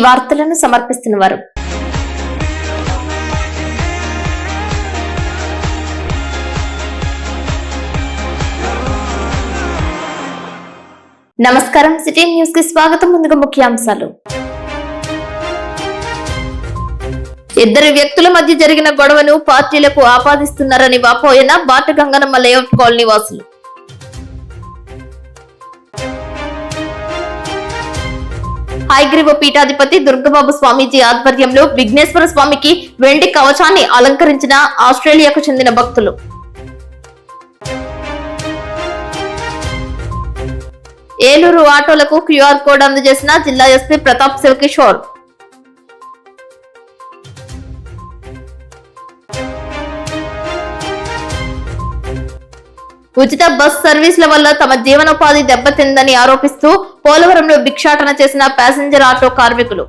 వార్తలను సమర్పిస్తున్నవారు నమస్కారం. City news కి స్వాగతం. ముందుగా ముఖ్యాంశాలు. ఇద్దరు వ్యక్తుల మధ్య జరిగిన గొడవను పార్టీలకు ఆపాదిస్తున్నారని వాపోయిన బాటగంగనమ్మ లేఅవుట్ కాలనీ వాసులు. హైగ్రీవ పీఠాధిపతి దుర్గబాబు స్వామీజీ ఆధ్వర్యంలో విఘ్నేశ్వర స్వామికి వెండి కవచాన్ని అలంకరించిన ఆస్ట్రేలియాకు చెందిన భక్తులు. ఏలూరు ఆటోలకు క్యూఆర్ కోడ్ అందజేసిన జిల్లా ఎస్పీ ప్రతాప్ శివకిషోర్. ఉచిత బస్ సర్వీసుల వల్ల తమ జీవనోపాధి దెబ్బతిందని ఆరోపిస్తూ పోలవరంలో భిక్షాటన చేసిన ప్యాసింజర్ ఆటో కార్మికులు.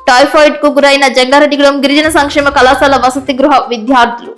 టైఫాయిడ్ కు గురైన జంగారెడ్డిగూడెం గిరిజన సంక్షేమ కళాశాల వసతి గృహ విద్యార్థులు.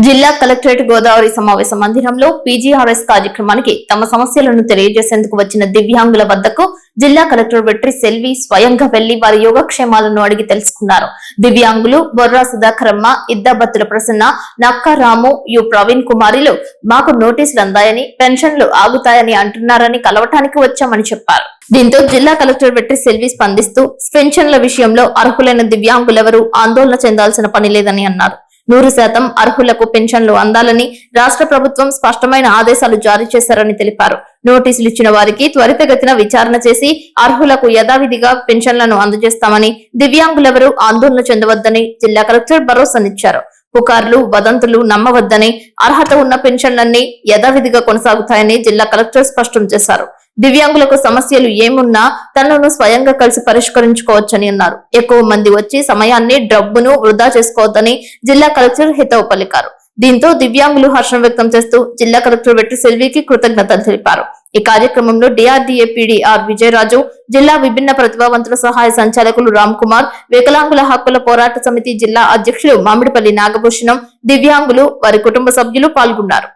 జిల్లా కలెక్టరేట్ గోదావరి సమావేశ మందిరంలో పీజీఆర్ఎస్ కార్యక్రమానికి తమ సమస్యలను తెలియజేసేందుకు వచ్చిన దివ్యాంగుల వద్దకు జిల్లా కలెక్టర్ వెట్రి సెల్వి స్వయంగా వెళ్లి వారి యోగక్షేమాలను అడిగి తెలుసుకున్నారు. దివ్యాంగులు బొర్రా సుధాకరమ్మ, ఇద్దాబత్తుల ప్రసన్న, నక్కా రాము, యు ప్రవీణ్ కుమారిలు మాకు నోటీసులు అందాయని, పెన్షన్లు ఆగుతాయని అంటున్నారని కలవటానికి వచ్చామని చెప్పారు. దీంతో జిల్లా కలెక్టర్ వెట్రి సెల్వి స్పందిస్తూ పెన్షన్ల విషయంలో అర్హులైన దివ్యాంగులెవరూ ఆందోళన చెందాల్సిన పని లేదని అన్నారు. 100% అర్హులకు పెన్షన్లు అందాలని రాష్ట్ర ప్రభుత్వం స్పష్టమైన ఆదేశాలు జారీ చేశారని తెలిపారు. నోటీసులు ఇచ్చిన వారికి త్వరితగతిన విచారణ చేసి అర్హులకు యథావిధిగా పెన్షన్లను అందజేస్తామని, దివ్యాంగులెవరూ ఆందోళన చెందవద్దని జిల్లా కలెక్టర్ భరోసానిచ్చారు. పుకార్లు, వదంతులు నమ్మవద్దని, అర్హత ఉన్న పెన్షన్లన్నీ యథావిధిగా కొనసాగుతాయని జిల్లా కలెక్టర్ స్పష్టం చేశారు. దివ్యాంగులకు సమస్యలు ఏమున్నా తనను స్వయంగా కలిసి పరిష్కరించుకోవచ్చని అన్నారు. ఎక్కువ మంది వచ్చి సమయాన్ని, డబ్బును వృధా చేసుకోవద్దని జిల్లా కలెక్టర్ హితవు పలికారు. దీంతో దివ్యాంగులు హర్షం వ్యక్తం చేస్తూ జిల్లా కలెక్టర్ వెట్రి సెల్వికి కృతజ్ఞతలు తెలిపారు. ఈ కార్యక్రమంలో డిఆర్డీఏ పీడీఆర్ విజయరాజు, జిల్లా విభిన్న ప్రతిభావంతుల సహాయ సంచాలకులు రామ్ కుమార్, వికలాంగుల హక్కుల పోరాట సమితి జిల్లా అధ్యక్షులు మామిడిపల్లి నాగభూషణం, దివ్యాంగులు, వారి కుటుంబ సభ్యులు పాల్గొన్నారు.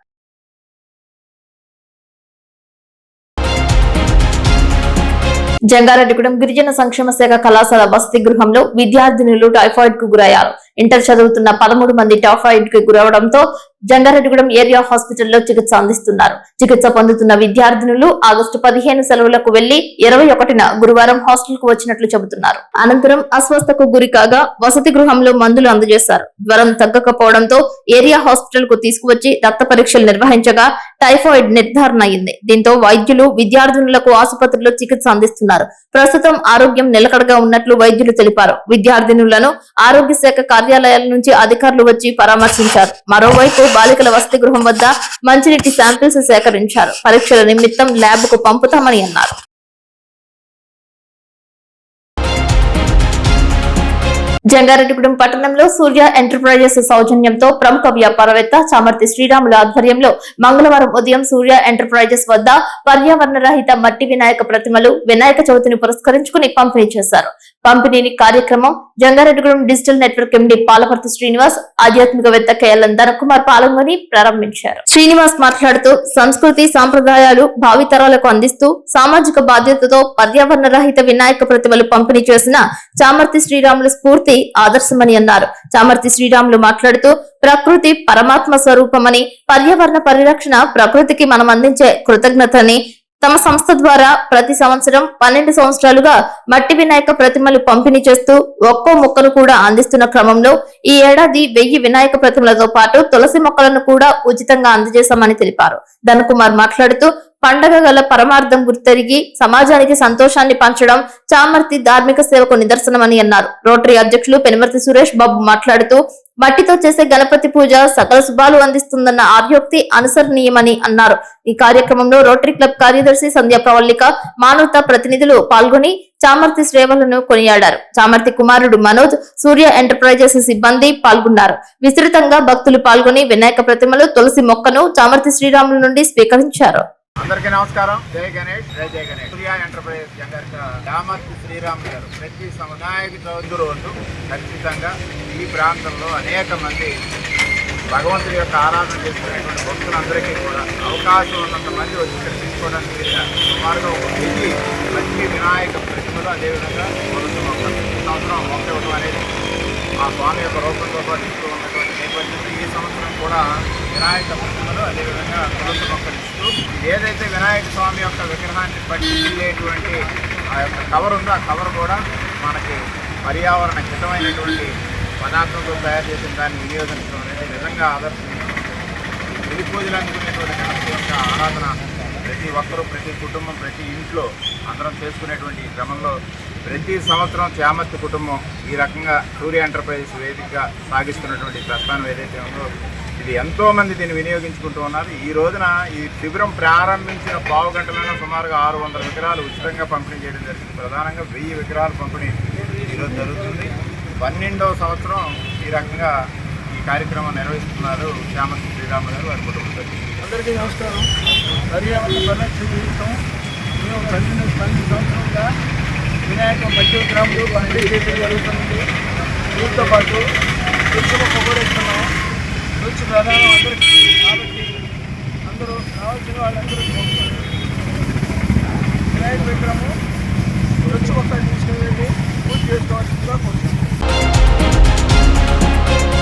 జంగారెడ్డిగూడెం గిరిజన సంక్షేమ శాఖ కళాశాల వసతి గృహంలో విద్యార్థినులు టైఫాయిడ్ కు గురయ్యారు. ఇంటర్ చదువుతున్న 13 మంది టైఫాయిడ్ కు గురవడంతో జంగారెడ్డిగూడెం ఏరియా హాస్పిటల్లో చికిత్స అందిస్తున్నారు. చికిత్స పొందుతున్న విద్యార్థినులు ఆగస్టు 15 సెలవులకు వెళ్లి 21న గురువారం హాస్టల్ కు వచ్చినట్లు చెబుతున్నారు. అనంతరం అస్వస్థకు గురి కాగా వసతి గృహంలో మందులు అందజేశారు. జ్వరం తగ్గకపోవడంతో ఏరియా హాస్పిటల్ కు తీసుకువచ్చి రక్త పరీక్షలు నిర్వహించగా టైఫాయిడ్ నిర్ధారణ అయింది. దీంతో వైద్యులు విద్యార్థినులకు ఆసుపత్రిలో చికిత్స అందిస్తున్నారు. ప్రస్తుతం ఆరోగ్యం నిలకడగా ఉన్నట్లు వైద్యులు తెలిపారు. విద్యార్థినులను ఆరోగ్య శాఖ కార్యాలయాల నుంచి అధికారులు వచ్చి పరామర్శించారు. మరోవైపు బాలికల వసతి గృహం వద్ద మంచినీటి శాంపిల్స్ సేకరించారు. పరీక్షల నిమిత్తం ల్యాబ్ కు పంపుతామని అన్నారు. జంగారెడ్డిగూడెం పట్టణంలో సూర్య ఎంటర్ప్రైజెస్ సౌజన్యంతో ప్రముఖ వ్యాపారవేత్త చామర్తి శ్రీరాములు ఆధ్వర్యంలో మంగళవారం ఉదయం సూర్య ఎంటర్ప్రైజెస్ వద్ద పర్యావరణ రహిత మట్టి వినాయక ప్రతిమలు వినాయక చవితిని పురస్కరించుకుని పంపిణీ చేశారు. పంపిణీ కార్యక్రమం జంగారెడ్డిగూడెం డిజిటల్ నెట్వర్క్ ఎండి పాలపర్తి శ్రీనివాస్, ఆధ్యాత్మికవేత్త కేఎల్ఎన్ ధనకుమార్ పాల్గొని ప్రారంభించారు. శ్రీనివాస్ మాట్లాడుతూ సంస్కృతి సాంప్రదాయాలు భావితరాలకు అందిస్తూ సామాజిక బాధ్యతతో పర్యావరణ రహిత వినాయక ప్రతిమలు పంపిణీ చేసిన చామర్తి శ్రీరాములు స్ఫూర్తి ఆదర్శమని అన్నారు. చామర్తి శ్రీరాములు మాట్లాడుతూ ప్రకృతి పరమాత్మ స్వరూపమని, పర్యావరణ పరిరక్షణ ప్రకృతికి మనం అందించే కృతజ్ఞతని, తమ సంస్థ ద్వారా ప్రతి సంవత్సరం 12 సంవత్సరాలుగా మట్టి వినాయక ప్రతిమలు పంపిణీ చేస్తూ ఒక్కో మొక్కను కూడా అందిస్తున్న క్రమంలో ఈ ఏడాది 1000 వినాయక ప్రతిమలతో పాటు తులసి మొక్కలను కూడా ఉచితంగా అందజేశామని తెలిపారు. ధనకుమార్ మాట్లాడుతూ పండగ గల పరమార్థం గుర్తెరిగి సమాజానికి సంతోషాన్ని పంచడం చామర్తి ధార్మిక సేవకు నిదర్శనమని అన్నారు. రోటరీ అధ్యక్షులు పెనుమర్తి సురేష్ బాబు మాట్లాడుతూ మట్టితో చేసే గణపతి పూజ సకల శుభాలు అందిస్తుందన్న ఆర్యోక్తి అనుసరణీయమని అన్నారు. ఈ కార్యక్రమంలో రోటరీ క్లబ్ కార్యదర్శి సంధ్య ప్రవల్లిక, మానవతా ప్రతినిధులు పాల్గొని చామర్తి సేవలను కొనియాడారు. చామర్తి కుమారుడు మనోజ్, సూర్య ఎంటర్ప్రైజెస్ సిబ్బంది పాల్గొన్నారు. విస్తృతంగా భక్తులు పాల్గొని వినాయక ప్రతిమలు, తులసి మొక్కను చామర్తి శ్రీరాములు నుండి స్వీకరించారు. అందరికీ నమస్కారం. జై గణేష్, జై గణేష్. సూర్య ఎంటర్ప్రైజెస్ చామర్తి శ్రీరాములు గారు ప్రతి వినాయక చవితి రోజు ఖచ్చితంగా ఈ ప్రాంతంలో అనేక మంది భగవంతుడి యొక్క ఆరాధన చేసుకునేటువంటి భక్తులందరికీ కూడా అవకాశం ఉన్నంత మంది వచ్చి ఇక్కడ తీసుకోవడానికి వీలుగా సుమారుగా ఒక 1000 లక్ష్మీ వినాయక ప్రతిమలు అదేవిధంగా మొదటి సంవత్సరం మొక్క ఇవ్వడం అనేది ఆ స్వామి యొక్క రూపంతో పాటు ఇస్తూ ఉన్నటువంటి నేపథ్యంలో ఈ సంవత్సరం కూడా వినాయక ప్రతిమలు అదేవిధంగా తులసి మొక్కలు ఇస్తూ ఏదైతే వినాయక స్వామి యొక్క విగ్రహాన్ని పట్టి వెళ్ళేటువంటి ఆ యొక్క కవర్ ఉందో ఆ కవర్ కూడా మనకి పర్యావరణ హితమైనటువంటి పదార్థంతో తయారు చేసిన దాన్ని వినియోగించడం అనేది నిజంగా ఆదర్శనీయం. పెళ్లి పూజలు అందుకునేటువంటి గణపతి యొక్క ఆరాధన ప్రతి ఒక్కరూ ప్రతి కుటుంబం ప్రతి ఇంట్లో అందరం చేసుకునేటువంటి ఈ క్రమంలో ప్రతి సంవత్సరం చామర్తి కుటుంబం ఈ రకంగా సూర్య ఎంటర్ప్రైజెస్ వేదికగా సాగిస్తున్నటువంటి ప్రస్థానం ఏదైతే ఉందో ఇది ఎంతోమంది దీన్ని వినియోగించుకుంటూ ఉన్నారు. ఈ రోజున ఈ శిబిరం ప్రారంభించిన పావు గంటలలో సుమారుగా 600 విగ్రహాలు ఉచితంగా పంపిణీ చేయడం జరిగింది. ప్రధానంగా 1000 విగ్రహాలు పంపిణీ ఈరోజు జరుగుతుంది. 12వ సంవత్సరం ఈ రకంగా ఈ కార్యక్రమం నిర్వహిస్తున్నారు చామర్తి శ్రీరాములు గారు వారి కుటుంబ సభ్యులు. అందరికీ నమస్కారం. పర్యావరణ పరిరక్షణ నిమిత్తం మేము 12 సంవత్సరాలుగా వినాయక మధ్య గ్రామంలో పంపిణీ చేయడం జరుగుతుంది. దీంతో పాటు తులసి మొక్క కూడా ఇస్తున్నాం. తులసి ప్రధానం అందరికీ కాబట్టి అందరూ కావాల్సిన వాళ్ళందరూ వినాయక విగ్రహము తులసి మొక్క తీసుకుని పూజ చేసుకోవాల్సిందిగా కోరుతున్నాం.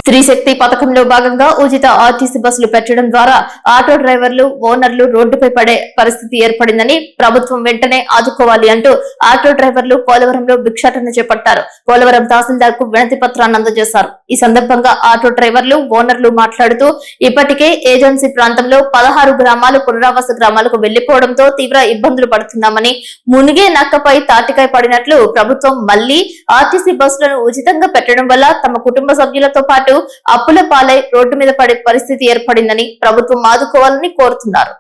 స్త్రీ శక్తి పథకంలో భాగంగా ఉచిత ఆర్టీసీ బస్సులు పెట్టడం ద్వారా ఆటో డ్రైవర్లు ఓనర్లు రోడ్డుపై పడే పరిస్థితి ఏర్పడిందని ప్రభుత్వం వెంటనే ఆదుకోవాలి అంటూ ఆటో డ్రైవర్లు పోలవరంలో భిక్షాటన చేపట్టారు. పోలవరం తహసీల్దార్ కు వినతి పత్రాన్ని అందజేశారు. ఈ సందర్భంగా ఆటో డ్రైవర్లు ఓనర్లు మాట్లాడుతూ ఇప్పటికే ఏజెన్సీ ప్రాంతంలో 16 గ్రామాలు పునరావాస గ్రామాలకు వెళ్లిపోవడంతో తీవ్ర ఇబ్బందులు పడుతున్నామని, మునిగే నక్కపై తాటికాయ పడినట్లు ప్రభుత్వం మళ్లీ ఆర్టీసీ బస్సులను ఉచితంగా పెట్టడం వల్ల తమ కుటుంబ సభ్యులతో పాటు అప్పుల పాలై రోడ్డు మీద పడే పరిస్థితి ఏర్పడిందని ప్రభుత్వం ఆదుకోవాలని కోరుతున్నారు.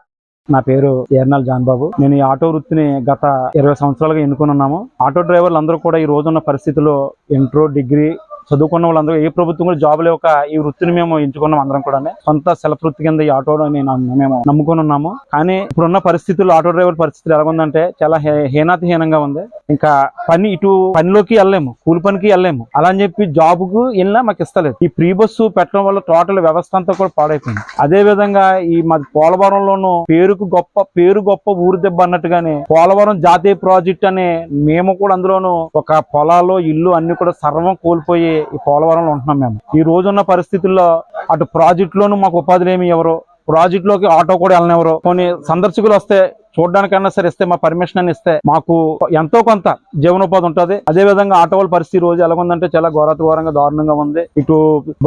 నా పేరు ఎర్నాల్ జాన్ బాబు. నేను ఈ ఆటో వృత్తిని గత 20 సంవత్సరాలుగా ఎన్నుకుని ఉన్నాము. ఆటో డ్రైవర్లు అందరూ కూడా ఈ రోజున్న పరిస్థితుల్లో ఇంటర్ డిగ్రీ చదువుకున్న వాళ్ళందరూ ఏ ప్రభుత్వం కూడా జాబ్ లేక ఈ వృత్తిని మేము ఎంచుకున్నాం. అందరం కూడా సొంత సెల్ఫ్ వృత్తి కింద ఈ ఆటోని మేము నమ్ముకొని ఉన్నాము. కానీ ఇప్పుడున్న పరిస్థితుల్లో ఆటో డ్రైవర్ పరిస్థితులు ఎలా ఉందంటే చాలా హీనాతిహీనంగా ఉంది. ఇంకా పనిలోకి వెళ్ళలేము, కూలి పనికి వెళ్ళలేము. అలా అని చెప్పి జాబ్ కు వెళ్ళినా మాకు ఇస్తలేదు. ఈ ఫ్రీ బస్సు పెట్టడం వల్ల టోటల్ వ్యవస్థ అంతా కూడా పాడైపోయింది. అదే విధంగా ఈ మా పోలవరంలోనూ పేరు గొప్ప ఊరు దెబ్బ అన్నట్టుగానే పోలవరం జాతీయ ప్రాజెక్ట్ అనే మేము కూడా అందులోనూ ఒక పొలాలు ఇల్లు అన్ని కూడా సర్వం కోల్పోయి ఈ పోలవరంలో ఉంటున్నాం. మేము ఈ రోజున్న పరిస్థితుల్లో అటు ప్రాజెక్టులోనూ మాకు ఉపాధులు ఏమి ఎవరు, ప్రాజెక్టులోకి ఆటో కూడా వెళ్ళనివ్వరు. కొన్ని సందర్శకులు వస్తే చూడడానికన్నా సరే ఇస్తే మా పర్మిషన్ అని ఇస్తే మాకు ఎంతో కొంత జీవనోపాధి ఉంటుంది. అదే విధంగా ఆటో వాళ్ళ పరిస్థితి రోజు ఎలా ఉందంటే చాలా ఘోరంగా దారుణంగా ఉంది. ఇటు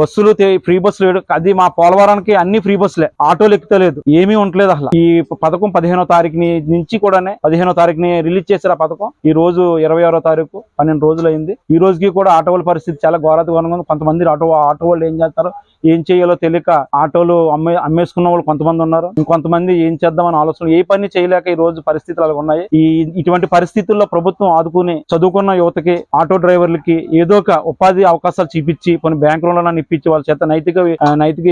బస్సులు ఫ్రీ బస్సులు వేయడం, అది మా పోలవరానికి అన్ని ఫ్రీ బస్సులే, ఆటోలు ఎక్కుతలేదు, ఏమీ ఉండలేదు. అసలు ఈ పథకం 15వ తారీఖు నుంచి కూడా 15వ తారీఖుని రిలీజ్ చేశారు. ఆ పథకం ఈ రోజు 26వ తారీఖు 12 రోజులు అయింది. ఈ రోజుకి కూడా ఆటో వాళ్ళ పరిస్థితి చాలా ఘోరంగా ఉంది. కొంతమంది ఆటో వాళ్ళు ఏం చేస్తారు, ఏం చేయాలో తెలియక ఆటోలు అమ్మేసుకున్న వాళ్ళు కొంతమంది ఉన్నారు. ఇంకొంతమంది ఏం చేద్దామని ఆలోచన, ఏ పని చేయలేక ఈ రోజు పరిస్థితులు అలా ఉన్నాయి. ఇటువంటి పరిస్థితుల్లో ప్రభుత్వం ఆదుకుని చదువుకున్న యువతకి ఆటో డ్రైవర్లకి ఏదో ఒక ఉపాధి అవకాశాలు చూపించి కొన్ని బ్యాంకు లోన్లను ఇప్పించి వాళ్ళ చేత నైతిక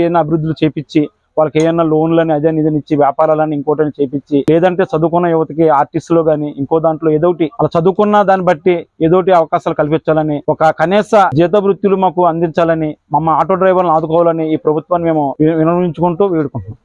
ఏదైనా అభివృద్ధులు చేపించి వాళ్ళకి ఏమన్నా లోన్లని అదే నిధిని ఇచ్చి వ్యాపారాలని ఇంకోటని చేపించి, లేదంటే చదువుకున్న యువతకి ఆర్టిస్టులో గానీ ఇంకో దాంట్లో ఏదోటి అలా చదువుకున్న దాన్ని బట్టి ఏదోటి అవకాశాలు కల్పించాలని, ఒక కనీస జీత వృత్తులు మాకు అందించాలని, మమ్మ ఆటో డ్రైవర్లను ఆదుకోవాలని ఈ ప్రభుత్వాన్ని మేము వినియోగించుకుంటూ వేడుకుంటున్నాం.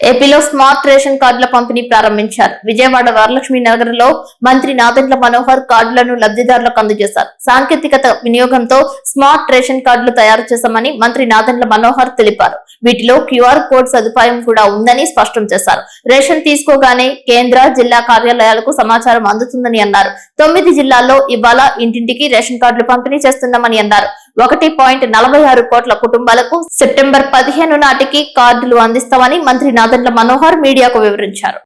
ఏపీలో స్మార్ట్ రేషన్ కార్డుల పంపిణీ ప్రారంభించారు. విజయవాడ వరలక్ష్మి నగర్లో మంత్రి నాదెండ్ల మనోహర్ కార్డులను లబ్ధిదారులకు అందజేశారు. సాంకేతికత వినియోగంతో స్మార్ట్ రేషన్ కార్డులు తయారు చేశామని మంత్రి నాదెండ్ల మనోహర్ తెలిపారు. వీటిలో క్యూఆర్ కోడ్ సదుపాయం కూడా ఉందని స్పష్టం చేశారు. రేషన్ తీసుకోగానే కేంద్ర, జిల్లా కార్యాలయాలకు సమాచారం అందుతుందని అన్నారు. 9 జిల్లాల్లో ఇవాళ ఇంటింటికి రేషన్ కార్డులు పంపిణీ చేస్తున్నామని అన్నారు. 1.46 కోట్ల కుటుంబాలకు సెప్టెంబర్ 15 నాటికి కార్డులు అందిస్తామని మంత్రి నాదెండ్ల మనోహర్ మీడియాకు వివరించారు.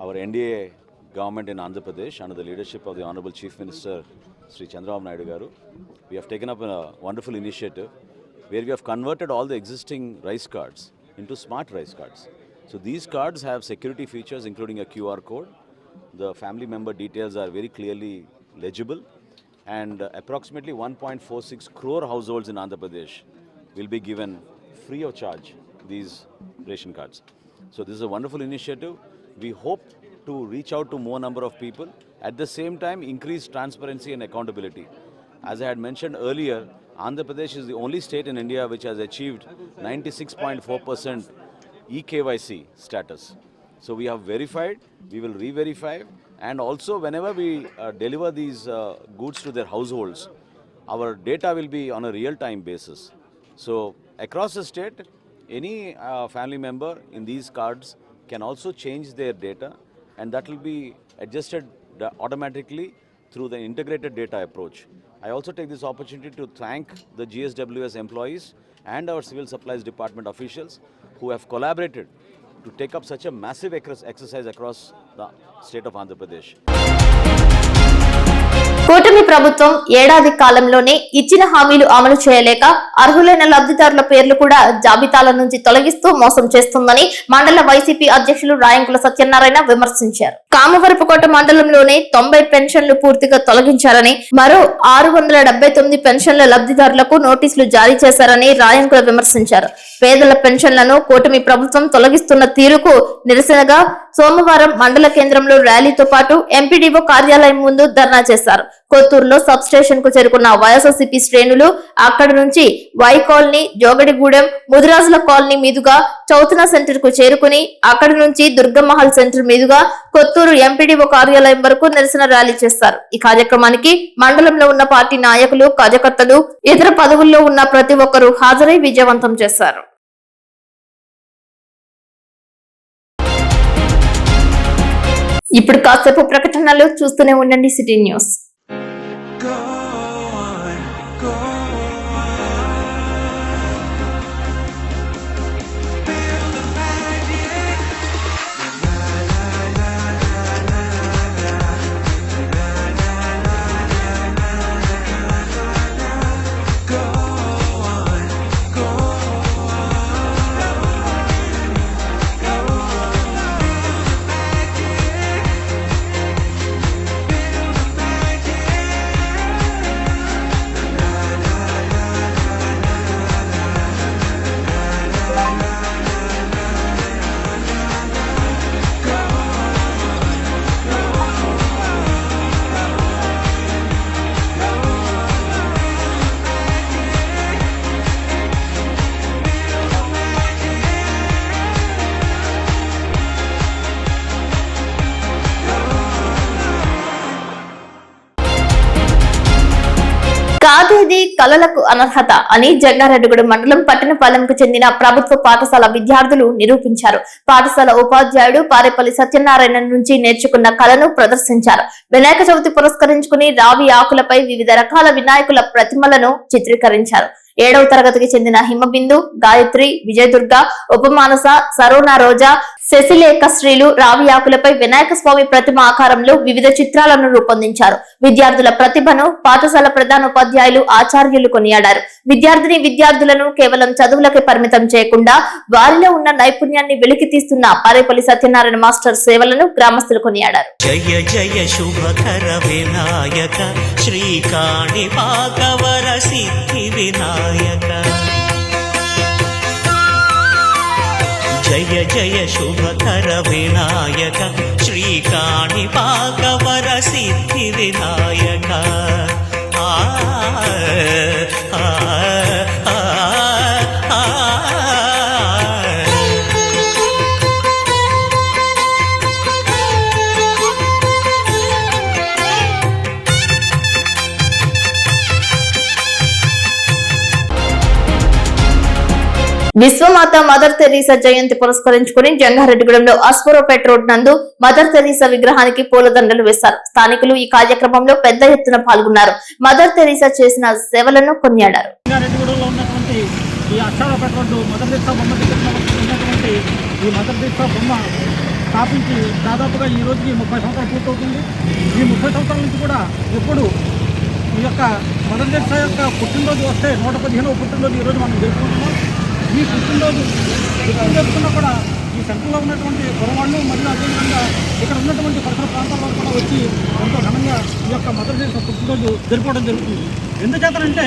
Our NDA government in Andhra Pradesh, under the leadership of the Honorable Chief Minister Sri Chandrababu Naidu Garu, we have taken up a wonderful initiative where we have converted all the existing rice cards into smart rice cards. So these cards have security features including a QR code. The family member details are very clearly legible, and approximately 1.46 crore households in Andhra Pradesh will be given free of charge these ration cards. So this is a wonderful initiative. We hope to reach out to more number of people, at the same time increase transparency and accountability. As I had mentioned earlier, Andhra Pradesh is the only state in India which has achieved 96.4% eKYC status. So we have verified, we will re-verify, and also whenever we deliver these goods to their households, our data will be on a real-time basis. So across the state, any family member in these cards can also change their data, and that will be adjusted automatically through the integrated data approach. I also take this opportunity to thank the GSWS employees and our Civil Supplies Department officials who have collaborated to take up such a massive exercise across the state of Andhra Pradesh. కూటమి ప్రభుత్వం ఏడాది కాలంలోనే ఇచ్చిన హామీలు అమలు చేయలేక అర్హులైన లబ్ధిదారుల పేర్లు కూడా జాబితాల నుంచి తొలగిస్తూ మోసం చేస్తుందని మండల వైసీపీ అధ్యక్షులు రాయంకుల సత్యనారాయణ విమర్శించారు. కామవరపుకోట మండలంలోనే 90 పెన్షన్లు పూర్తిగా తొలగించారని, మరో 679 పెన్షన్ల లబ్ధిదారులకు నోటీసులు జారీ చేశారని రాయంకుల విమర్శించారు. పేదల పెన్షన్లను కూటమి ప్రభుత్వం తొలగిస్తున్న తీరుకు నిరసనగా సోమవారం మండల కేంద్రంలో ర్యాలీతో పాటు ఎంపీడీఓ కార్యాలయం ముందు ధర్నా చేశారు. కొత్తూరులో సబ్ స్టేషన్ కు చేరుకున్న వైఎస్ఆర్సీపీ శ్రేణులు అక్కడి నుంచి వై కాలనీ, జోగడిగూడెం, ముదిరాజుల కాలనీ మీదుగా చౌతన సెంటర్ కు చేరుకుని అక్కడి నుంచి దుర్గమహల్ సెంటర్ మీదుగా కొత్తూరు ఎంపీడీఓ కార్యాలయం వరకు నిరసన ర్యాలీ చేస్తారు. ఈ కార్యక్రమానికి మండలంలో ఉన్న పార్టీ నాయకులు, కార్యకర్తలు, ఇతర పదవుల్లో ఉన్న ప్రతి ఒక్కరూ హాజరై విజయవంతం చేశారు. ఇప్పుడు కాసేపు ప్రకటనలు చూస్తూనే ఉండండి సిటీ న్యూస్. కాదేది కళలకు అనర్హత అని జంగారెడ్డిగూడెం మండలం పట్టణపాలెంకు చెందిన ప్రభుత్వ పాఠశాల విద్యార్థులు నిరూపించారు. పాఠశాల ఉపాధ్యాయుడు పారేపల్లి సత్యనారాయణ నుంచి నేర్చుకున్న కళను ప్రదర్శించారు. వినాయక చవితి పురస్కరించుకుని రావి ఆకులపై వివిధ రకాల వినాయకుల ప్రతిమలను చిత్రీకరించారు. 7వ తరగతికి చెందిన హిమబిందు, గాయత్రి, విజయదుర్గ, ఉపమానస, సరోనా రోజా, శశిలేఖ శ్రీలు రావి ఆకులపై వినాయక స్వామి ప్రతిమ ఆకారంలో వివిధ చిత్రాలను రూపొందించారు. విద్యార్థుల ప్రతిభను పాఠశాల ప్రధానోపాధ్యాయులు, ఆచార్యులు కొనియాడారు. విద్యార్థులను కేవలం చదువులకే పరిమితం చేయకుండా వారిలో ఉన్న నైపుణ్యాన్ని వెలికి తీస్తున్న పారేపల్లి సత్యనారాయణ మాస్టర్ సేవలను గ్రామస్తులు కొనియాడారు. జయ జయ శుభకర వినాయక శ్రీకాణి భాగవర సిద్ధి వినాయక, జయ జయ శుభకర వినాయక శ్రీకాణి భాగవర సిద్ధి వినాయక. విశ్వమాత మదర్ తెరీసా జయంతి పురస్కరించుకుని జంగారెడ్డిగూడెంలో అస్ఫోరోపేట రోడ్ నందు మదర్ తెరీసా విగ్రహానికి పూలదండలు వేశారు. స్థానికులు ఈ కార్యక్రమంలో పెద్ద ఎత్తున పాల్గొన్నారు. మదర్ తెరీసా చేసిన సేవలను కొనియాడారు. స్థాపించి దాదాపుగా ఈ రోజుకి 30 సంవత్సరాలు పూర్తవుతుంది. ఈ 30 సంవత్సరాల నుంచి కూడా ఎప్పుడు ఈ యొక్క మదర్ తెరీసా యొక్క పుట్టినరోజు వస్తే 115వ పుట్టినరోజు ఈరోజు మనం జరుపుకుంటున్నాం. ఈ పుట్టినరోజు ఎప్పుడు జరుపుకున్నా కూడా ఈ సెంటర్లో ఉన్నటువంటి పొరవాళ్ళు మరియు అదేవిధంగా ఇక్కడ ఉన్నటువంటి పరిసర ప్రాంతాల్లో కూడా వచ్చి ఎంతో ఘనంగా ఈ యొక్క మదర్ తెరీసా పుట్టినరోజు జరుపుకోవడం జరుగుతుంది. ఎందుచేతనంటే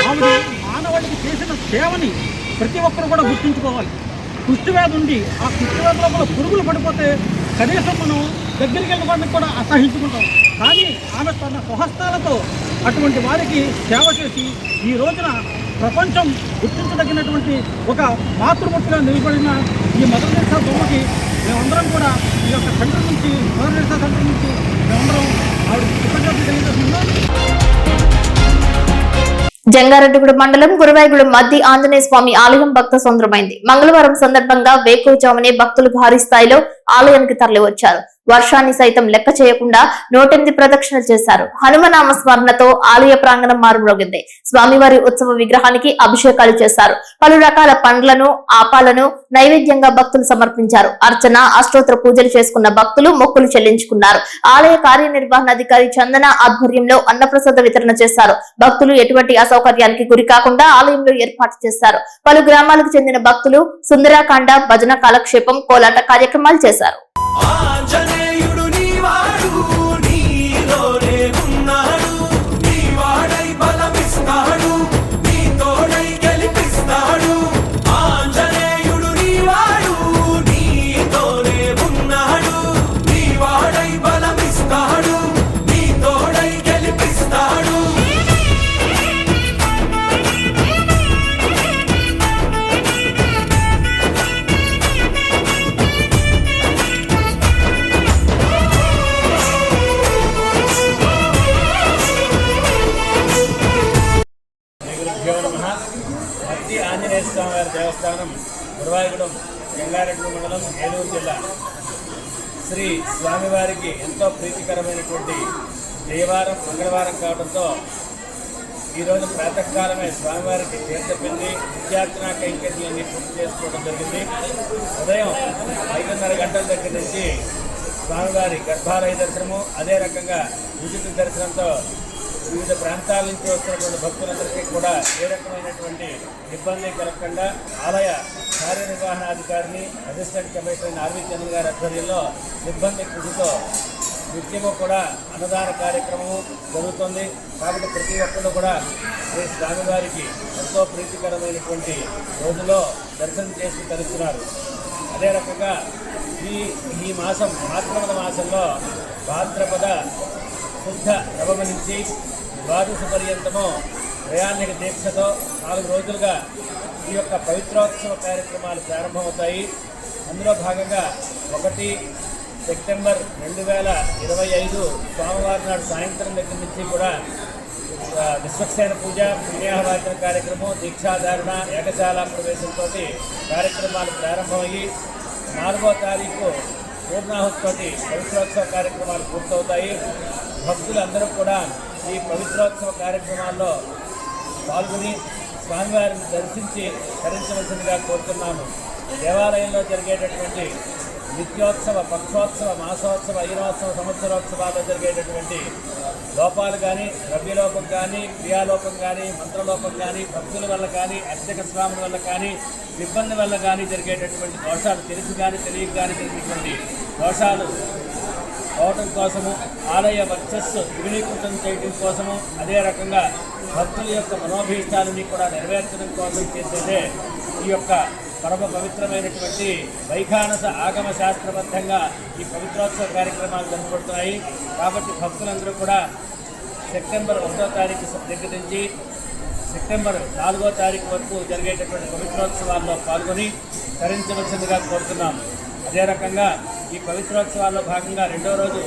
ఆవిడ మానవాళికి చేసిన సేవని ప్రతి ఒక్కరు కూడా గుర్తుంచుకోవాలి. కుష్టివ్యాధి ఉండి ఆ కుష్టివ్యాధి లోపల పురుగులు పడిపోతే కనీసం మనం దగ్గరికి వెళ్ళడానికి కూడా అసహించుకుంటాం. కానీ ఆమె తన స్వహస్తాలతో అటువంటి వారికి సేవ చేసి ఈ రోజున ప్రపంచం గుర్తించదగినటువంటి ఒక మాతృమూర్తిగా నిలబడిన ఈ మదర్ తెరెసా బొమ్మకి మేమందరం కూడా ఈ యొక్క సెంటర్ నుంచి మదర్ తెరెసా సెంటర్ నుంచి మేమందరం ఆవిడ కృతజ్ఞతలు తెలియజేస్తున్నాం. జంగారెడ్డిగూడెం మండలం గురువాయిగూడెం మధ్య ఆంజనేయ స్వామి ఆలయం భక్త సొందరమైంది. మంగళవారం సందర్భంగా వేకువజామునే భక్తులు భారీ స్థాయిలో ఆలయానికి తరలివచ్చారు. వర్షాన్ని సైతం లెక్క చేయకుండా 108 ప్రదక్షిణలు చేశారు. హనుమనామ స్మరణతో ఆలయ ప్రాంగణం మారుమ్రోగింది. స్వామివారి ఉత్సవ విగ్రహానికి అభిషేకాలు చేశారు. పలు రకాల పండ్లను ఆపాలను నైవేద్యంగా భక్తులు సమర్పించారు. అర్చన అష్టోత్తర పూజలు చేసుకున్న భక్తులు మొక్కులు చెల్లించుకున్నారు. ఆలయ కార్యనిర్వహణాధికారి చందన ఆధ్వర్యంలో అన్నప్రసాద వితరణ చేశారు. భక్తులు ఎటువంటి అసౌకర్యానికి గురి కాకుండా ఆలయంలో ఏర్పాటు చేశారు. పలు గ్రామాలకు చెందిన భక్తులు సుందరాకాండ భజన కాలక్షేపం కోలాట కార్యక్రమాలు చేశారు. ఆంజనేయుడు నీవాడు నీలోనే ఉన్నాడు, నీవాడై బలమిస్తాడు, నీ తోడై గెలిపిస్తాడు. ఆంజనేయుడు నీవాడు నీతోనే ఉన్నాడు, నీవాడై బలమిస్తాడు, నీ తోడై గెలిపిస్తాడు. మధ్య ఆంజనేయ స్వామి వారి దేవస్థానం గురువాయిగూడెం జంగారెడ్డి మండలం ఏలూరు జిల్లా. శ్రీ స్వామివారికి ఎంతో ప్రీతికరమైనటువంటి జయవారం మంగళవారం కావడంతో ఈరోజు ప్రాతకాలమే స్వామివారికి తీర్థపిండి విద్యార్థిన కైంకర్యాన్ని పూర్తి చేసుకోవడం జరిగింది. ఉదయం 5:30 గంటల దగ్గర నుంచి స్వామివారి గర్భాలయ దర్శనము, అదే రకంగా ఉచిత దర్శనంతో వివిధ ప్రాంతాల నుంచి వస్తున్నటువంటి భక్తులందరికీ కూడా ఏ రకమైనటువంటి ఇబ్బంది కలగకుండా ఆలయ కార్యనిర్వహణాధికారిని అసిస్టెంట్ కమిషనర్ ఆర్వి చంద్ర గారి ఆధ్వర్యంలో సిబ్బంది కృషితో నిత్యము కూడా అన్నదాన కార్యక్రమం జరుగుతుంది. కాబట్టి ప్రతి ఒక్కరు కూడా శ్రీ స్వామివారికి ఎంతో ప్రీతికరమైనటువంటి రోజులో దర్శనం చేసి తరుస్తున్నారు. అదే రకంగా ఈ మాసం భాద్రపద మాసంలో భాద్రపద శుద్ధ నవమ నుంచి ద్వాదశ పర్యంతము ప్రయాణిక దీక్షతో 4 రోజులుగా ఈ యొక్క పవిత్రోత్సవ కార్యక్రమాలు ప్రారంభమవుతాయి. అందులో భాగంగా 1 సెప్టెంబర్ 2025 సోమవారం నాడు సాయంత్రం దగ్గర నుంచి కూడా విశ్వక్సేన పూజ, పుణ్యాహవాచన కార్యక్రమం, దీక్షాధారణ, ఏకశాల ప్రవేశంతో కార్యక్రమాలు ప్రారంభమయ్యి 4వ తారీఖు పూర్ణాహుతితోటి పవిత్రోత్సవ కార్యక్రమాలు పూర్తవుతాయి. భక్తులందరూ కూడా ఈ పవిత్రోత్సవ కార్యక్రమాల్లో పాల్గొని స్వామివారిని దర్శించి తరించవలసిందిగా కోరుతున్నాము. దేవాలయంలో జరిగేటటువంటి నిత్యోత్సవ, పక్షోత్సవ, మాసోత్సవ, అయినోత్సవ, సంవత్సరోత్సవాల్లో జరిగేటటువంటి లోపాలు కానీ, ద్రవ్యలోపం కానీ, క్రియాలోపం కానీ, మంత్రలోపం కానీ, భక్తుల వల్ల కానీ, అర్చక స్వాముల వల్ల కానీ, సిబ్బంది వల్ల కానీ జరిగేటటువంటి దోషాలు తెలిసి కానీ తెలియక కానీ జరిగేటువంటి దోషాలు అవటం కోసము, ఆలయ వర్చస్సు ద్విగుణీకృతం చేయడం కోసము, అదే రకంగా భక్తుల యొక్క మనోభీష్టాలని కూడా నెరవేర్చడం కోసం చేసేదే ఈ యొక్క పరమ పవిత్రమైనటువంటి వైఖానస ఆగమ శాస్త్రబద్ధంగా ఈ పవిత్రోత్సవ కార్యక్రమాలు జరపబడుతున్నాయి. కాబట్టి భక్తులందరూ కూడా సెప్టెంబర్ 1వ తారీఖు దగ్గర నుంచి సెప్టెంబర్ 4వ తారీఖు వరకు జరిగేటటువంటి పవిత్రోత్సవాల్లో పాల్గొని తరించవలసిందిగా కోరుతున్నాం. అదే రకంగా ఈ పవిత్రోత్సవాల్లో భాగంగా 2వ రోజు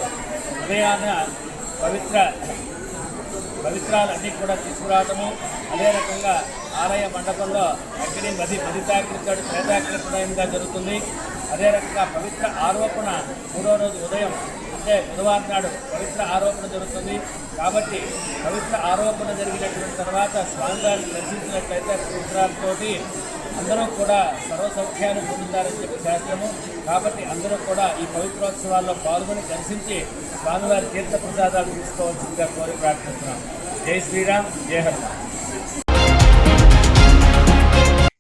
ఉదయాన పవిత్రాలన్నీ కూడా తీసుకురావడము, అదే రకంగా ఆలయ మండపంలో అగ్ని మదితాకృత ప్రేతాకృతగా జరుగుతుంది. అదే రకంగా పవిత్ర ఆరోపణ 3వ రోజు ఉదయం అంటే బుధవారం నాడు పవిత్ర ఆరోపణ జరుగుతుంది. కాబట్టి పవిత్ర ఆరోపణ జరిగినటువంటి తర్వాత స్వామివారిని దర్శించినట్లయితే పవిత్రాలతోటి అందరూ కూడా సర్వసౌఖ్యాన్ని పొందుతారని చెప్పి శాస్త్రము. కాబట్టి అందరూ కూడా ఈ పవిత్రోత్సవాల్లో పాల్గొని దర్శించి స్వామివారి తీర్థ ప్రసాదాలు తీసుకోవాల్సిందిగా కోరి ప్రార్థిస్తున్నాం. జై శ్రీరామ్, జై హనుమాన్.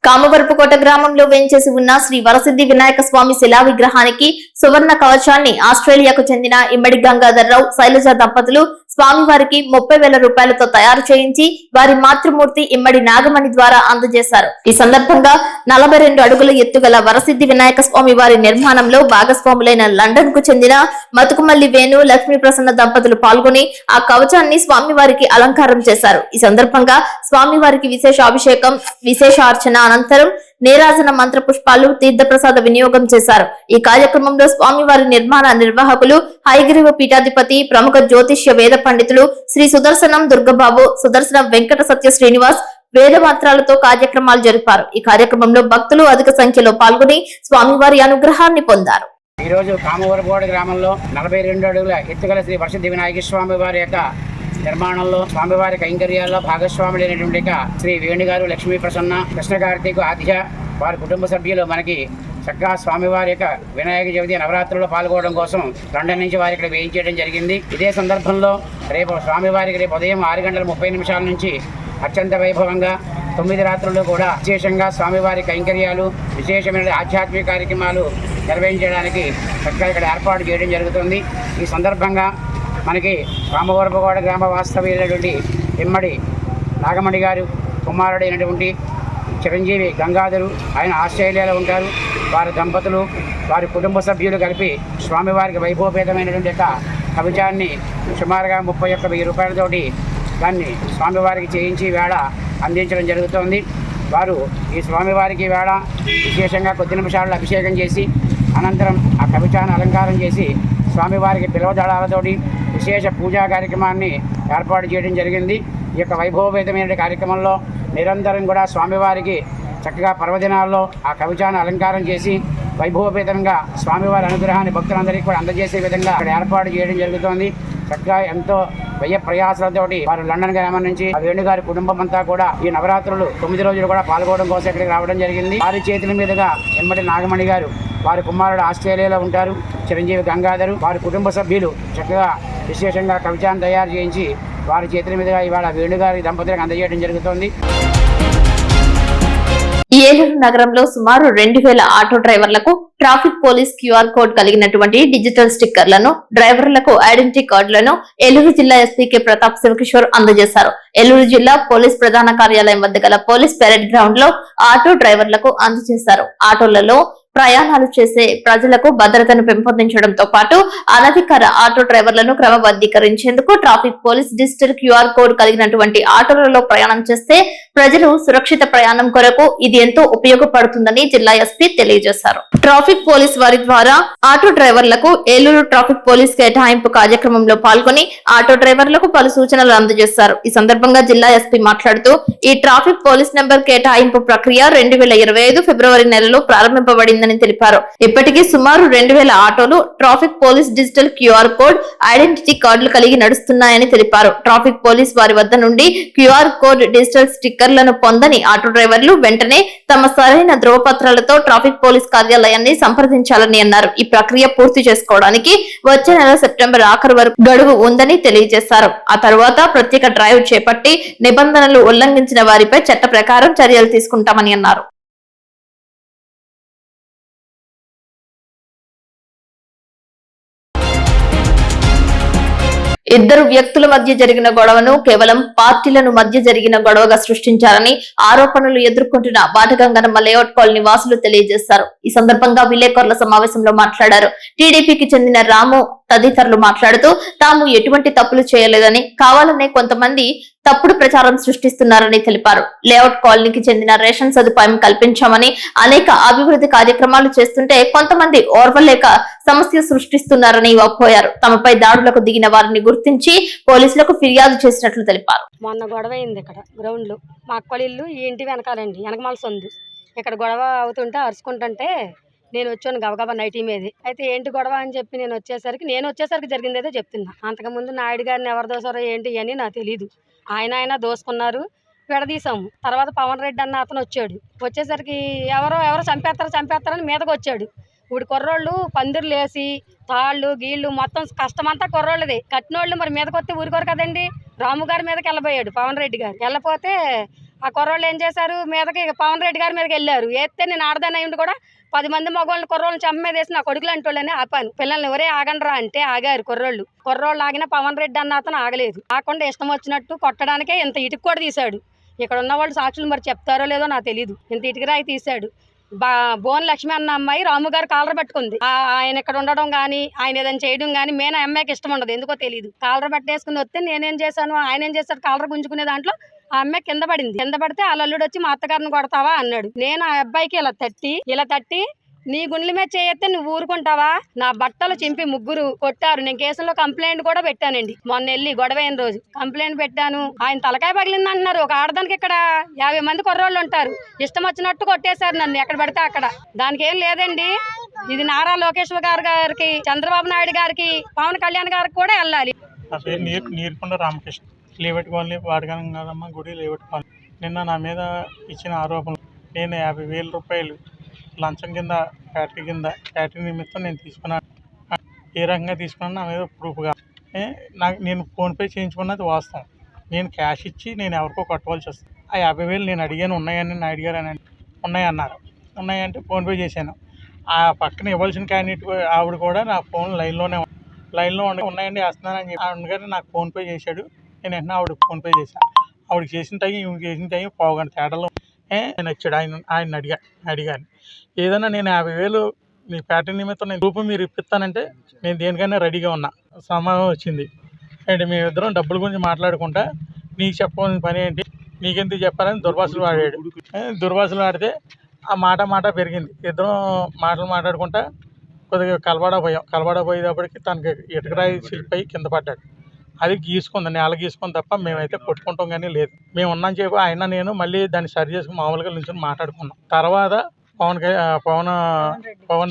కామవరపుకోట గ్రామంలో వేంచేసి ఉన్న శ్రీ వరసిద్ధి వినాయక స్వామి శిలా విగ్రహానికి సువర్ణ కవచాన్ని ఆస్ట్రేలియాకు చెందిన ఇమ్మడి గంగాధర్రావు శైలజ దంపతులు స్వామివారికి 30,000 రూపాయలతో తయారు చేయించి వారి మాతృమూర్తి ఇమ్మడి నాగమణి ద్వారా అందజేశారు. ఈ సందర్భంగా 42 అడుగుల ఎత్తుగల వరసిద్ధి వినాయక స్వామి వారి నిర్మాణంలో భాగస్వాములైన లండన్ కు చెందిన మతుకుమల్లి వేణు లక్ష్మీ ప్రసన్న దంపతులు పాల్గొని ఆ కవచాన్ని స్వామివారికి అలంకారం చేశారు. ఈ సందర్భంగా స్వామివారికి విశేష అభిషేకం, విశేష అర్చన అనంతరం నీరాజన మంత్ర పుష్పాలు, తీర్థప్రసాద వినియోగం చేశారు. ఈ కార్యక్రమంలో స్వామివారి నిర్మాణ నిర్వాహకులు, హైగ్రీవ పీఠాధిపతి, ప్రముఖ జ్యోతిష్య వేద పండితులు శ్రీ సుదర్శనం దుర్గబాబు, సుదర్శనం వెంకట సత్య శ్రీనివాస్ వేద మంత్రాలతో కార్యక్రమాలు జరిపారు. ఈ కార్యక్రమంలో భక్తులు అధిక సంఖ్యలో పాల్గొని స్వామివారి అనుగ్రహాన్ని పొందారు. ఈ రోజు కామవరపోడు గ్రామంలో 42 అడుగుల ఎత్తుగల శ్రీ వరసిద్ధి వినాయక స్వామి వారి యొక్క నిర్మాణంలో స్వామివారి కైంకర్యాల్లో భాగస్వాములైనటువంటి శ్రీ వేణుగారు, లక్ష్మీ ప్రసన్న, కృష్ణ కార్తీకు ఆద్య వారి కుటుంబ సభ్యులు మనకి చక్కగా స్వామివారి యొక్క వినాయక చవితి నవరాత్రుల్లో పాల్గొనడం కోసం లండన్ నుంచి వారి ఇక్కడ వేయించేయడం జరిగింది. ఇదే సందర్భంలో రేపు స్వామివారికి రేపు ఉదయం 6:30 నుంచి అత్యంత వైభవంగా 9 రాత్రుల్లో కూడా విశేషంగా స్వామివారి కైంకర్యాలు, విశేషమైన ఆధ్యాత్మిక కార్యక్రమాలు నిర్వహించడానికి చక్కగా ఇక్కడ ఏర్పాటు చేయడం జరుగుతుంది. ఈ సందర్భంగా మనకి రామవరపగౌడ గ్రామ వాస్తవ్యులైనటువంటి ఇమ్మడి నాగమణి గారు కుమారుడైనటువంటి చిరంజీవి గంగాధరు, ఆయన ఆస్ట్రేలియాలో ఉంటారు. వారి దంపతులు, వారి కుటుంబ సభ్యులు కలిపి స్వామివారికి వైభవపేతమైనటువంటి యొక్క కవచాన్ని సుమారుగా 31,000 రూపాయలతోటి దాన్ని స్వామివారికి చేయించి వేళ అందించడం జరుగుతోంది. వారు ఈ స్వామివారికి వేళ విశేషంగా కొద్ది నిమిషాల్లో అభిషేకం చేసి అనంతరం ఆ కవచాన్ని అలంకారం చేసి స్వామివారికి బిల్వదళాలతోటి విశేష పూజా కార్యక్రమాన్ని ఏర్పాటు చేయడం జరిగింది. ఈ యొక్క వైభవపేతమైన కార్యక్రమంలో నిరంతరం కూడా స్వామివారికి చక్కగా పర్వదినాల్లో ఆ కవచాన్ని అలంకారం చేసి వైభవపేతంగా స్వామివారి అనుగ్రహాన్ని భక్తులందరికీ కూడా అందజేసే విధంగా ఇక్కడ ఏర్పాటు చేయడం జరుగుతోంది. చక్కగా ఎంతో వ్యయ ప్రయాసాలతోటి వారు లండన్ గ్రామం నుంచి ఆ వేణుగారి కుటుంబం అంతా కూడా ఈ నవరాత్రులు 9 రోజులు కూడా పాల్గొనడం కోసం ఇక్కడికి రావడం జరిగింది. వారి చేతుల మీదుగా ఇమ్మడి నాగమణి గారు, వారి కుమారుడు ఆస్ట్రేలియాలో ఉంటారు చిరంజీవి గంగాధరు, వారి కుటుంబ సభ్యులు చక్కగా విశేషంగా కవచాన్ని తయారు చేయించి వారి చేతుల మీదుగా ఇవాళ వేణుగారి దంపతులకు అందజేయడం జరుగుతోంది. ఏలూరు నగరంలో సుమారు 2,000 ఆటో డ్రైవర్లకు ట్రాఫిక్ పోలీస్ క్యూఆర్ కోడ్ కలిగినటువంటి డిజిటల్ స్టిక్కర్లను, డ్రైవర్లకు ఐడెంటిటీ కార్డులను ఏలూరు జిల్లా ఎస్పీ కె ప్రతాప్ శివకిషోర్ అందజేశారు. ఏలూరు జిల్లా పోలీస్ ప్రధాన కార్యాలయం వద్ద గల పోలీస్ పెరేడ్ గ్రౌండ్ లో ఆటో డ్రైవర్లకు అందజేశారు. ఆటోలలో ప్రయాణాలు చేసే ప్రజలకు భద్రతను పెంపొందించడంతో పాటు అనధికార ఆటో డ్రైవర్లను క్రమబద్ధీకరించేందుకు traffic police digital QR code కలిగినటువంటి ఆటోలలో ప్రయాణం చేస్తే ప్రజలు సురక్షిత ప్రయాణం కొరకు ఇది ఎంతో ఉపయోగపడుతుందని జిల్లా ఎస్పీ తెలియజేశారు. ట్రాఫిక్ పోలీస్ వారి ద్వారా ఆటో డ్రైవర్లకు ఏలూరు ట్రాఫిక్ పోలీస్ కేటాయింపు కార్యక్రమంలో పాల్గొని ఆటో డ్రైవర్లకు పలు సూచనలు అందజేశారు. ఈ సందర్భంగా జిల్లా ఎస్పీ మాట్లాడుతూ ఈ ట్రాఫిక్ పోలీస్ నెంబర్ కేటాయింపు ప్రక్రియ 2025 ఫిబ్రవరి నెలలో ప్రారంభింపబడిందని తెలిపారు. ఇప్పటికీ సుమారు 2,000 ఆటోలు traffic police digital QR code, identity కార్డులు కలిగి నడుస్తున్నాయని తెలిపారు. ట్రాఫిక్ పోలీస్ వారి వద్ద నుండి క్యూఆర్ కోడ్, డిజిటల్ స్టిక్కర్లను పొందని ఆటో డ్రైవర్లు వెంటనే తమ సరైన ధ్రువపత్రాలతో ట్రాఫిక్ పోలీస్ కార్యాలయాన్ని సంప్రదించాలని అన్నారు. ఈ ప్రక్రియ పూర్తి చేసుకోవడానికి వచ్చే నెల సెప్టెంబర్ ఆఖరు వరకు గడువు ఉందని తెలియజేశారు. ఆ తర్వాత ప్రత్యేక డ్రైవ్ చేపట్టి నిబంధనలు ఉల్లంఘించిన వారిపై చట్ట ప్రకారం చర్యలు తీసుకుంటామని అన్నారు. ఇద్దరు వ్యక్తుల మధ్య జరిగిన గొడవను కేవలం పార్టీలను మధ్య జరిగిన గొడవగా సృష్టించారని ఆరోపణలు ఎదుర్కొంటున్న బాటగంగనమ్మ లేఅవుట్ కాలనీ వాసులు తెలియజేశారు. ఈ సందర్భంగా విలేకరుల సమావేశంలో మాట్లాడారు. టీడీపీకి చెందిన రాము తదితరులు మాట్లాడుతూ తాము ఎటువంటి తప్పులు చేయలేదని, కావాలనే కొంతమంది తప్పుడు ప్రచారం సృష్టిస్తున్నారని తెలిపారు. లేఅవుట్ కాలనీకి చెందిన రేషన్ సదుపాయం కల్పించామని, అనేక అభివృద్ధి కార్యక్రమాలు చేస్తుంటే కొంతమంది ఓర్వలేక సమస్య సృష్టిస్తున్నారని వాపోయారు. తమపై దాడులకు దిగిన వారిని గుర్తించి పోలీసులకు ఫిర్యాదు చేసినట్లు తెలిపారు. మొన్న గొడవ అయింది ఇక్కడ గ్రౌండ్ లో. మా అక్కడి ఇల్లు ఈ ఇంటి వెనకాలండి, వెనకమాల సొందు. ఇక్కడ గొడవ అవుతుంటే అరుచుకుంటుంటే నేను వచ్చాను గబగబా నైటీ మీదే. అయితే ఏంటి గొడవ అని చెప్పి నేను వచ్చేసరికి జరిగిందేదో చెప్తున్నా. అంతకుముందు నాయుడు గారిని ఎవరు దోసారో ఏంటి అని నాకు తెలీదు. ఆయన దోసుకున్నారు, విడదీసాము. తర్వాత పవన్ రెడ్డి అన్న అతను వచ్చేసరికి ఎవరో చంపేస్తారని మీదకి వచ్చాడు. ఇప్పుడు కుర్రోళ్ళు పందిర్లు వేసి తాళ్ళు గీళ్ళు మొత్తం కష్టమంతా కుర్రోళ్ళదే. కట్టినోళ్ళు మరి మీదకి వస్తే ఊరుకోరు కదండి. రాము గారి మీదకి వెళ్ళబోయాడు పవన్ రెడ్డి గారు. వెళ్ళపోతే ఆ కుర్రోళ్ళు ఏం చేశారు మీదకి పవన్ రెడ్డి గారి మీదకి వెళ్ళారు. వేస్తే నేను ఆడదాని అయ్యింది కూడా 10 మంది మగవాళ్ళని కుర్రోళ్ళని చంప మీద వేసి నా కొడుకులు అంటోళ్ళని ఆపాను. పిల్లల్ని ఎవరే ఆగండ్రా అంటే ఆగారు. కుర్రోళ్ళు ఆగినా పవన్ రెడ్డి అన్న అతను ఆగలేదు. ఆకుండా ఇష్టం వచ్చినట్టు కొట్టడానికే ఇంత ఇటుకు కూడా తీశాడు. ఇక్కడ ఉన్న వాళ్ళు సాక్షులు మరి చెప్తారో లేదో నాకు తెలియదు. ఇంత ఇటుకరాయి తీశాడు. బోన్ లక్ష్మి అన్న అమ్మాయి రాము గారు కాలర్ పట్టుకుంది. ఆయన ఇక్కడ ఉండడం కానీ ఆయన ఏదైనా చేయడం కానీ మెయిన్ అమ్మాయికి ఇష్టం ఉండదు, ఎందుకో తెలియదు. కాలర్ పట్టేసుకుని వస్తే నేనేం చేశాను, ఆయన ఏం చేశాడు, కాలర్ గుంజుకునే దాంట్లో ఆ అమ్మాయి కింద పడింది. కింద పడితే ఆ అల్లుడు వచ్చి మా అత్తగారిని కొడతావా అన్నాడు. నేను ఆ అబ్బాయికి ఇలా తట్టి నీ గుండెల మీద చేయెత్తే నువ్వు ఊరుకుంటావా, నా బట్టలు చింపి 3 కొట్టారు. నేను కేసులో కంప్లైంట్ కూడా పెట్టానండి. మొన్న వెళ్ళి గొడవ అయిన రోజు కంప్లైంట్ పెట్టాను. ఆయన తలకాయ పగిలింది అంటున్నారు. ఒక ఆడదానికి ఇక్కడ 50 మంది కుర్రోళ్ళు ఉంటారు, ఇష్టం వచ్చినట్టు కొట్టేశారు నన్ను ఎక్కడ పడితే అక్కడ. దానికి ఏం లేదండి. ఇది నారా లోకేష్ గారికి, చంద్రబాబు నాయుడు గారికి, పవన్ కళ్యాణ్ గారికి కూడా వెళ్ళాలి. నా పేరు నీర్కొండ రామకృష్ణ. లేవటి కాలనీ వాడగంగమ్మ గుడి లేవటి కాలనీ. నిన్న నా మీద ఇచ్చిన ఆరోపణలు నేను 50,000 రూపాయలు లంచం కింద క్యాటరింగ్ నిమిత్తం నేను తీసుకున్నాను. ఏ రకంగా తీసుకున్నాను నా మీద ప్రూఫ్గా నేను ఫోన్పే చేయించుకున్నది వాస్తవం. నేను క్యాష్ ఇచ్చి నేను ఎవరికో కట్టవలసి వస్తుంది. ఆ 50,000 నేను అడిగాను, ఉన్నాయని నాయుడు గారు అని ఉన్నాయన్నారు. ఉన్నాయంటే ఫోన్పే చేశాను. ఆ పక్కన ఇవ్వాల్సిన క్యాండిడేట్ ఆవిడ కూడా నా ఫోన్ లైన్లో ఉన్నాయండి వేస్తున్నానని చెప్పి అందుకని నాకు ఫోన్పే చేశాడు. నేను వెంటనే ఆవిడకి ఫోన్పే చేశాను. ఆవిడకి చేసిన టైం ఈవిడ చేసిన టైం పావుగంట తేడాలో ఆయన వచ్చాడు. ఆయన అడిగాను ఏదైనా నేను 50,000 మీ ప్యాటర్న్ నిమిత్తం నేను రూపం మీరు ఇప్పిస్తానంటే నేను దేనికైనా రెడీగా ఉన్నా. సమాధానం వచ్చింది. అంటే మేమిద్దరం డబ్బుల గురించి మాట్లాడుకుంటా నీకు చెప్పాల్సిన పని ఏంటి, నీకెందుకు చెప్పాలని దుర్భాషలు వాడాడు. దుర్భాషలు వాడితే ఆ మాట పెరిగింది. ఇద్దరం మాట్లాడుకుంటా కొద్దిగా కలబడపోయేటప్పటికి తనకి ఇటుకరాయి శిల్పై కింద పడ్డాడు. అది గీసుకుంది, నేల గీసుకుంది తప్ప మేమైతే కొట్టుకుంటాం కానీ లేదు. మేము ఉన్నాం చెప్పి ఆయన నేను మళ్ళీ దాన్ని సరి చేసుకుని మామూలుగా నుంచి మాట్లాడుకున్నాం. తర్వాత పవన్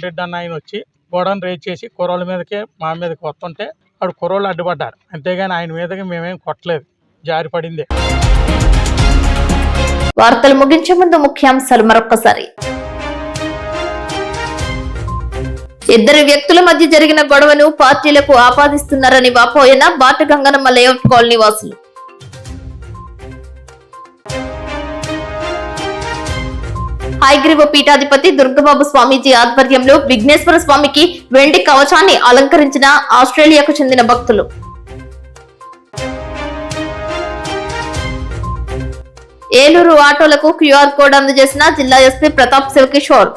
రెడ్డి అన్న ఆయన వచ్చి గోడను రేజ్ చేసి కుర్రోళ్ళ మీదకే మా మీదకి వస్తుంటే అప్పుడు కుర్రోళ్ళు అడ్డుపడ్డారు. అంతేగాని ఆయన మీదకి మేమేం కొట్టలేదు, జారి పడిందే. వార్తలు ముగించే ముందు ముఖ్యాంశాలు మరొక్కసారి. ఇద్దరు వ్యక్తుల మధ్య జరిగిన గొడవను పార్టీలకు ఆపాదిస్తున్నారని వాపోయిన బాటగంగనమ్మ లేఅవుట్ కాలనీ వాసులు. హైగ్రీవ పీఠాధిపతి దుర్గబాబు స్వామీజీ ఆధ్వర్యంలో విఘ్నేశ్వర స్వామికి వెండి కవచాన్ని అలంకరించిన ఆస్ట్రేలియాకు చెందిన భక్తులు. ఏలూరు ఆటోలకు క్యూఆర్ కోడ్ అందజేసిన జిల్లా ఎస్పీ ప్రతాప్ శివకిషోర్.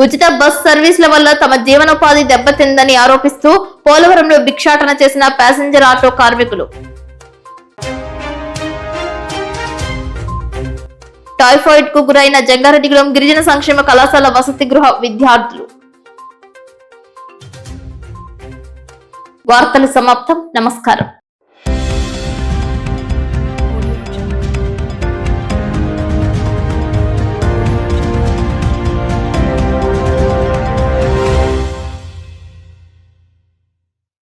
ఉచిత బస్ సర్వీసుల వల్ల తమ జీవనోపాధి దెబ్బతిందని ఆరోపిస్తూ పోలవరంలో భిక్షాటన చేసిన ప్యాసింజర్ ఆటో కార్మికులు. టైఫాయిడ్ కు గురైన జంగారెడ్డిగూడెం గిరిజన సంక్షేమ కళాశాల వసతి గృహ విద్యార్థులు. వార్తలు సమాప్తం. నమస్కారం.